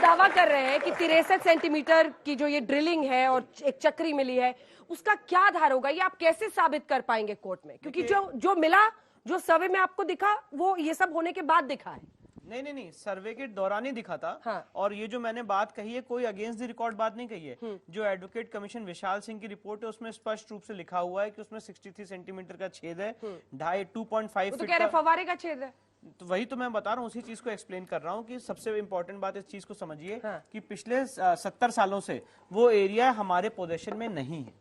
दावा कर रहे हैं कि 63 सेंटीमीटर की जो ये ड्रिलिंग है और एक चक्री मिली है, उसका क्या आधार होगा? ये आप कैसे साबित कर पाएंगे कोर्ट में? क्योंकि जो मिला, जो सर्वे में आपको दिखा, वो ये सब होने के बाद दिखा है। नहीं, सर्वे के दौरान ही दिखा था। हाँ। और ये जो मैंने बात कही है, कोई अगेंस्ट द रिकॉर्ड बात नहीं कही है। जो एडवोकेट कमीशन विशाल सिंह की रिपोर्ट है, उसमें स्पष्ट रूप से लिखा हुआ है कि उसमें 63 सेंटीमीटर का छेद है, 2.5 तो फीट कह रहे फव्वारे का छेद है। तो वही तो मैं बता रहा हूँ, उसी चीज को एक्सप्लेन कर रहा हूँ कि सबसे इंपॉर्टेंट बात इस चीज को समझिए। हाँ। कि पिछले 70 सालों से वो एरिया हमारे पोजेशन में नहीं है।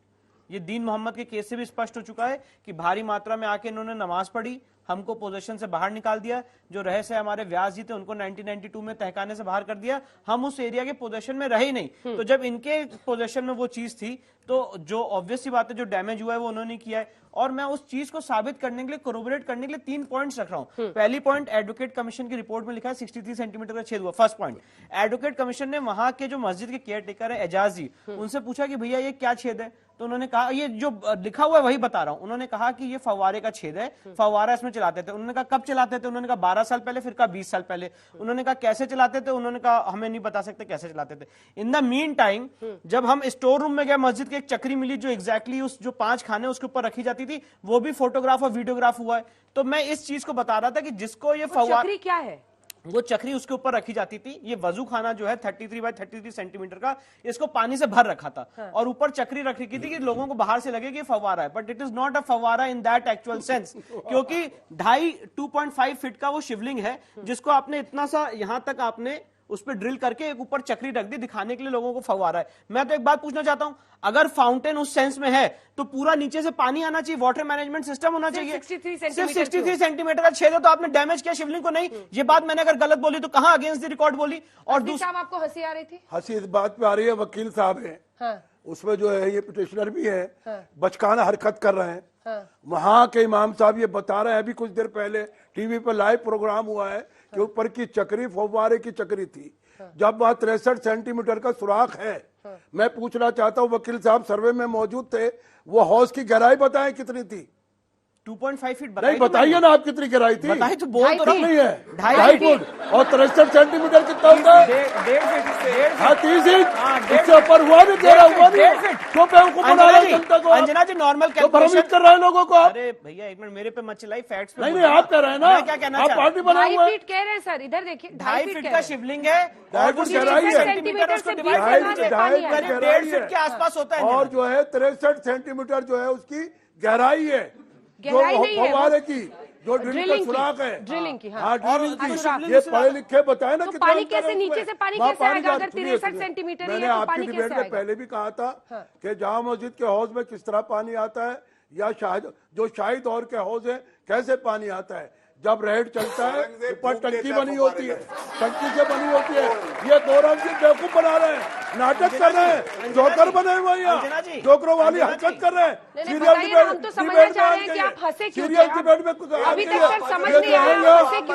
ये दीन मोहम्मद के केस से भी स्पष्ट हो चुका है कि भारी मात्रा में आके इन्होंने नमाज पढ़ी, हमको पोजीशन से बाहर निकाल दिया। जो रहे हमारे व्यास जी थे, उनको 1992 में तहखाने से बाहर कर दिया। हम उस एरिया के पोजीशन में रहे ही नहीं। तो जब इनके पोजीशन में वो चीज थी, तो जो ऑब्वियस सी बात है, जो डैमेज हुआ है वो उन्होंने किया है। और मैं उस चीज को साबित करने के लिए, कोरोबोरेट करने के लिए 3 पॉइंट्स रख रहा हूं। पहली पॉइंट, एडवोकेट कमीशन की रिपोर्ट में लिखा है 63 सेंटीमीटर का छेद हुआ। फर्स्ट पॉइंट, एडवोकेट कमीशन ने वहां के जो मस्जिद के केयर टेकर है एजाज जी, उनसे पूछा कि भैया ये क्या छेद है? तो उन्होंने कहा, ये जो लिखा हुआ है वही बता रहा हूं। उन्होंने कहा कि ये फव्वारे का छेद है, फव्वारा इसमें चलाते थे। उन्होंने कहा कब चलाते थे? उन्होंने कहा 12 साल पहले, फिर कहा 20 साल पहले। उन्होंने कहा कैसे चलाते थे? उन्होंने कहा हमें नहीं बता सकते कैसे चलाते थे। इन द मीन टाइम जब हम स्टोर रूम में गए, मस्जिद की एक चक्री मिली जो एग्जैक्टली उस जो 5 खाने उसके ऊपर रखी जाती थी, वो भी फोटोग्राफ और वीडियोग्राफ हुआ है। तो मैं इस चीज को बता रहा था कि जिसको ये फव्वारा, चक्री क्या है? वो चक्री उसके ऊपर रखी जाती थी। ये वजू खाना जो है 33 बाय 33 सेंटीमीटर का, इसको पानी से भर रखा था। हाँ। और ऊपर चक्री रखी थी कि लोगों को बाहर से लगे कि फव्वारा है, but it is not a फव्वारा इन दैट एक्चुअल सेंस। क्योंकि 2.5 फीट का वो शिवलिंग है, जिसको आपने इतना सा यहां तक आपने उस पर ड्रिल करके एक ऊपर चक्री रख दी, दिखाने के लिए लोगों को फव्वारा है। मैं तो एक बात पूछना चाहता हूं, अगर फाउंटेन उस सेंस में है तो पूरा नीचे से पानी आना चाहिए, वाटर मैनेजमेंट सिस्टम होना चाहिए। सिर्फ 63 सेंटीमीटर का छेद है, तो आपने डैमेज किया शिवलिंग को। नहीं, ये बात मैंने अगर गलत बोली तो कहां अगेंस्ट द रिकॉर्ड बोली? और दूसरा, आपको हंसी आ रही थी? हंसी इस बात पे आ रही है, वकील साहब है। हाँ। उसमें जो है ये पिटिशनर भी है। हाँ। बचकाना हरकत कर रहे हैं। हाँ। वहां के इमाम साहब ये बता रहे हैं, अभी कुछ देर पहले टीवी पर लाइव प्रोग्राम हुआ है कि ऊपर की चक्री फव्वारे की चक्री थी। जब वहां 63 सेंटीमीटर का सुराख है, मैं पूछना चाहता हूं, वकील साहब सर्वे में मौजूद थे, वो हौज की गहराई बताएं कितनी थी? 2.5 फीट नहीं, बताइए ना आप कितनी गहराई थी? बताइए तो बोल तो नहीं है। 2.5 फुट और 63 सेंटीमीटर कितना होगा? 1.5 फीट। हाँ, 30 इंच इससे ऊपर हुआ नहीं, तेरा हुआ नहीं। क्यों बेवकूफ बना रहे हैं जनता को? अंजना जी, नॉर्मल कैलकुलेशन कर रहे हैं लोगों को आप। अरे भैया एक मिनट, मेरे पे मत चलाई, फैक्ट्स पे। नहीं, आप कह रहे हैं ना, क्या कहना आप पार्टी बनाए हुए 2.5 फीट कह रहे हैं सर, इधर देखिए। 2.5 फीट का शिवलिंग है, और वो गहराई है, सेंटीमीटर उसको से डिवाइड 1.5 फीट के आसपास होता है। और जो है 63 सेंटीमीटर जो है उसकी गहराई है, जो गहराई नहीं है, फव्वारे की जो ड्रिल का सुराख है, ड्रिलिंग की। हाँ, ड्रिलिंग की। ये पढ़े लिखे बताए ना कितना पानी कैसे नीचे से पानी कैसे आएगा अगर 63 सेंटीमीटर? मैंने आपकी डिबेट में पहले भी कहा था कि जामा मस्जिद के हौज में किस तरह पानी आता है, या शायद जो शाही दौर के हौज है कैसे पानी आता है। जब रेड चलता है ऊपर टंकी बनी होती है, टंकी से बनी होती है। ये गौरव जी बेवकूफ बना रहे हैं, नाटक कर रहे हैं, जोकर बने हुए यहाँ, जोकरों वाली हरकत कर रहे हैं। सीरियल डिबेट में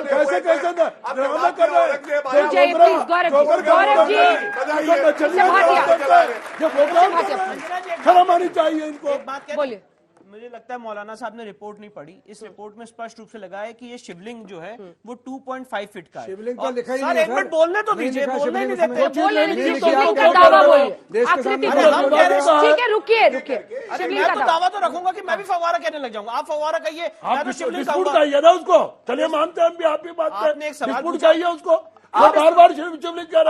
कैसे कैसे ड्रामा कर रहे हैं, शर्म आनी चाहिए इनको। बोलिए। मुझे लगता है मौलाना साहब ने रिपोर्ट नहीं पढ़ी। इस रिपोर्ट में स्पष्ट रूप से लगा है कि ये शिवलिंग जो है वो 2.5 फीट का है। शिवलिंग तो लिखा ही सर, एक मिनट बोलने तो दीजिए, बोलने नहीं देते। ठीक है, रुकिए। मैं तो दावा तो रखूंगा कि मैं भी फव्वारा कहने लग जाऊंगा। आप फव्वारा कहिए, मैं तो शिवलिंग कहूंगा। चाहिए ना उसको, चलिए मानते हैं हम भी, आप भी बात आपने एक सवाल चाहिए उसको, बार बार शिवलिंग कह रहे हैं।